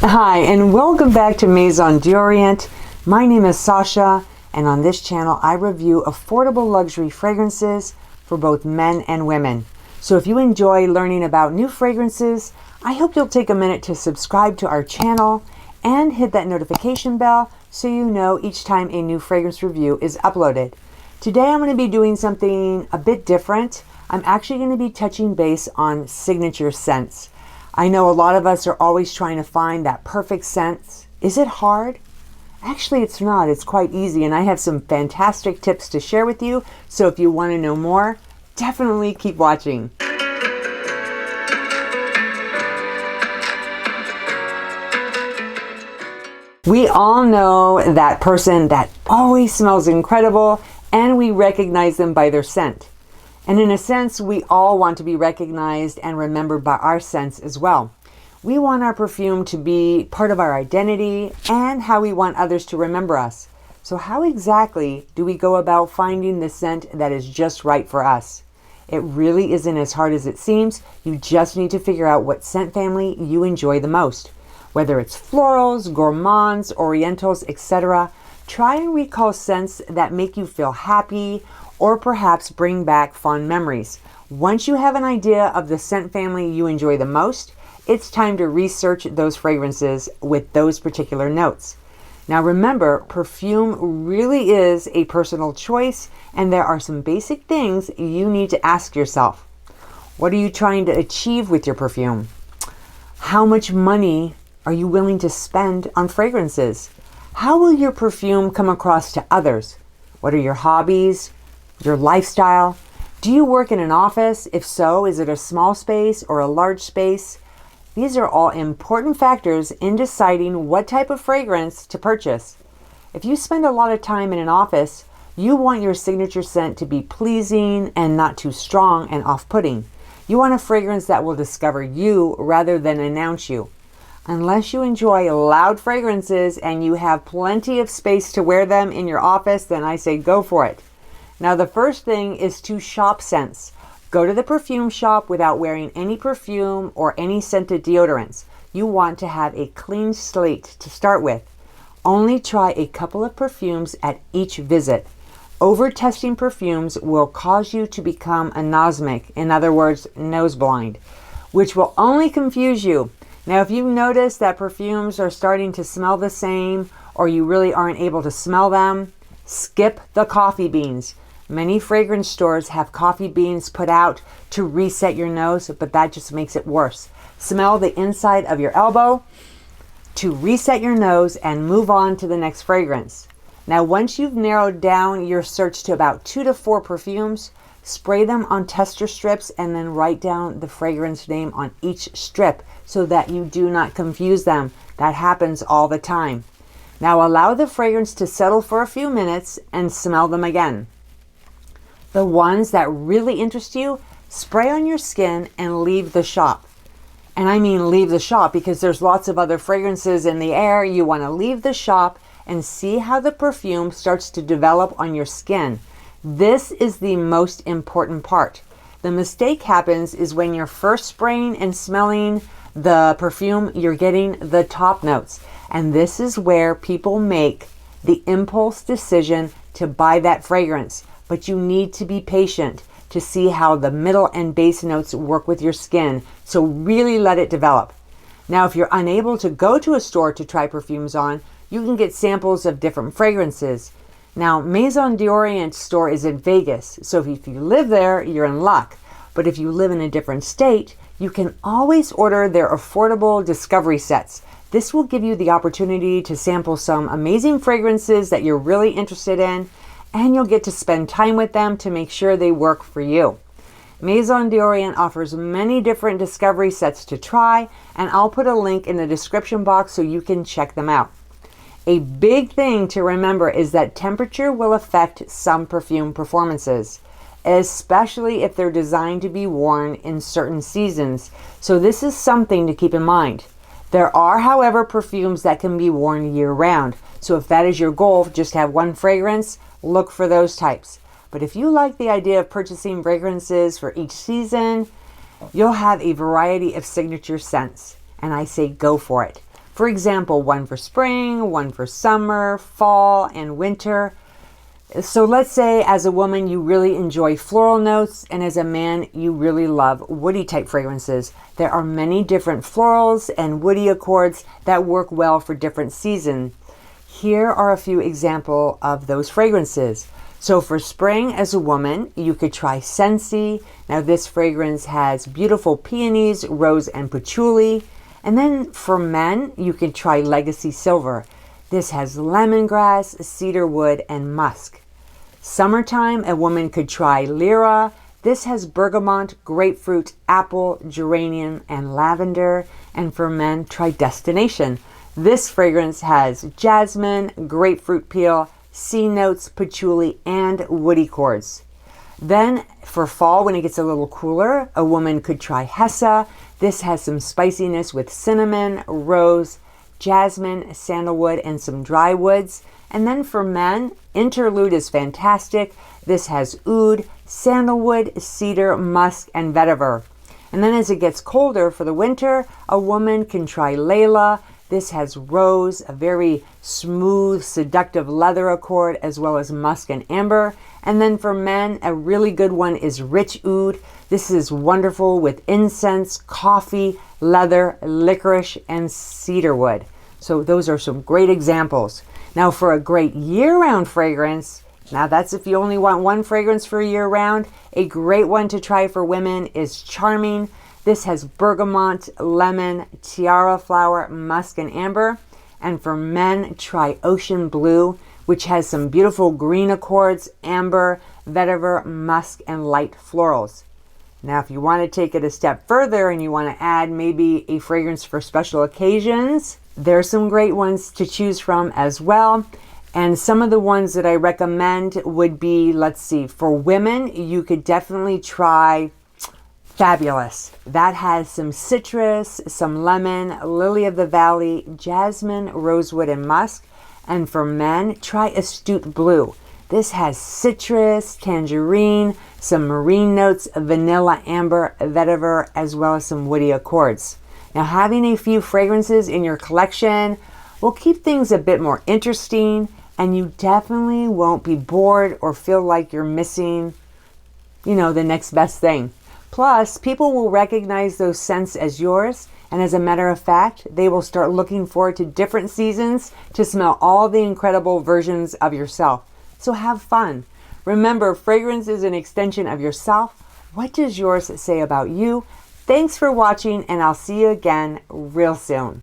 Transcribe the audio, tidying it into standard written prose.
Hi, and welcome back to Maison d'Orient. My name is Sasha, and on this channel I review affordable luxury fragrances for both men and women. So if you enjoy learning about new fragrances, I hope you'll take a minute to subscribe to our channel and hit that notification bell so you know each time a new fragrance review is uploaded. Today I'm going to be doing something a bit different. I'm actually going to be touching base on signature scents. I know a lot of us are always trying to find that perfect scent. Is it hard? Actually, it's not. It's quite easy, and I have some fantastic tips to share with you. So if you want to know more, definitely keep watching. We all know that person that always smells incredible, and we recognize them by their scent. And in a sense, we all want to be recognized and remembered by our scents as well. We want our perfume to be part of our identity and how we want others to remember us. So how exactly do we go about finding the scent that is just right for us? It really isn't as hard as it seems. You just need to figure out what scent family you enjoy the most. Whether it's florals, gourmands, orientals, etc., try and recall scents that make you feel happy or perhaps bring back fond memories. Once you have an idea of the scent family you enjoy the most, it's time to research those fragrances with those particular notes. Now remember, perfume really is a personal choice, and there are some basic things you need to ask yourself. What are you trying to achieve with your perfume? How much money are you willing to spend on fragrances? How will your perfume come across to others? What are your hobbies? Your lifestyle? Do you work in an office? If so, is it a small space or a large space? These are all important factors in deciding what type of fragrance to purchase. If you spend a lot of time in an office, you want your signature scent to be pleasing and not too strong and off-putting. You want a fragrance that will discover you rather than announce you. Unless you enjoy loud fragrances and you have plenty of space to wear them in your office, then I say go for it. Now the first thing is to shop scents. Go to the perfume shop without wearing any perfume or any scented deodorants. You want to have a clean slate to start with. Only try a couple of perfumes at each visit. Over-testing perfumes will cause you to become anosmic, in other words, nose blind, which will only confuse you. Now if you notice that perfumes are starting to smell the same or you really aren't able to smell them, skip the coffee beans. Many fragrance stores have coffee beans put out to reset your nose, but that just makes it worse. Smell the inside of your elbow to reset your nose and move on to the next fragrance. Now, once you've narrowed down your search to about 2 to 4 perfumes, spray them on tester strips and then write down the fragrance name on each strip so that you do not confuse them. That happens all the time. Now, allow the fragrance to settle for a few minutes and smell them again. The ones that really interest you, spray on your skin and leave the shop. And I mean leave the shop because there's lots of other fragrances in the air. You want to leave the shop and see how the perfume starts to develop on your skin. This is the most important part. The mistake happens is when you're first spraying and smelling the perfume, you're getting the top notes. And this is where people make the impulse decision to buy that fragrance. But you need to be patient to see how the middle and base notes work with your skin. So really let it develop. Now, if you're unable to go to a store to try perfumes on, you can get samples of different fragrances. Now, Maison d'Orient store is in Vegas, so if you live there, you're in luck. But if you live in a different state, you can always order their affordable discovery sets. This will give you the opportunity to sample some amazing fragrances that you're really interested in, and you'll get to spend time with them to make sure they work for you. Maison d'Orient offers many different discovery sets to try, and I'll put a link in the description box so you can check them out. A big thing to remember is that temperature will affect some perfume performances, especially if they're designed to be worn in certain seasons. So this is something to keep in mind. There are, however, perfumes that can be worn year-round. So if that is your goal, just have one fragrance, look for those types. But if you like the idea of purchasing fragrances for each season, you'll have a variety of signature scents. And I say go for it. For example, one for spring, one for summer, fall, and winter. So let's say as a woman, you really enjoy floral notes, and as a man, you really love woody type fragrances. There are many different florals and woody accords that work well for different seasons. Here are a few examples of those fragrances. So for spring, as a woman, you could try Scentsy. Now this fragrance has beautiful peonies, rose, and patchouli. And then for men, you can try Legacy Silver. This has lemongrass, cedarwood, and musk. Summertime, a woman could try Lyra. This has bergamot, grapefruit, apple, geranium, and lavender. And for men, try Destination. This fragrance has jasmine, grapefruit peel, sea notes, patchouli, and woody chords. Then for fall, when it gets a little cooler, a woman could try Hessa. This has some spiciness with cinnamon, rose, jasmine, sandalwood, and some dry woods. And then for men, Interlude is fantastic. This has oud, sandalwood, cedar, musk, and vetiver. And then as it gets colder for the winter, a woman can try Layla. This has rose, a very smooth, seductive leather accord, as well as musk and amber. And then for men, a really good one is Rich Oud. This is wonderful with incense, coffee, leather, licorice, and cedarwood. So those are some great examples. Now for a great year-round fragrance, now that's if you only want one fragrance for year-round, a great one to try for women is Charming. This has bergamot, lemon, tiara flower, musk, and amber. And for men, try Ocean Blue, which has some beautiful green accords, amber, vetiver, musk, and light florals. Now, if you want to take it a step further and you want to add maybe a fragrance for special occasions, there's some great ones to choose from as well. And some of the ones that I recommend would be, let's see, for women, you could definitely try Fabulous. That has some citrus, some lemon, lily of the valley, jasmine, rosewood, and musk. And for men, try Astute Blue. This has citrus, tangerine, some marine notes, vanilla, amber, vetiver, as well as some woody accords. Now, having a few fragrances in your collection will keep things a bit more interesting, and you definitely won't be bored or feel like you're missing, the next best thing. Plus, people will recognize those scents as yours, and as a matter of fact, they will start looking forward to different seasons to smell all the incredible versions of yourself. So have fun. Remember, fragrance is an extension of yourself. What does yours say about you? Thanks for watching, and I'll see you again real soon.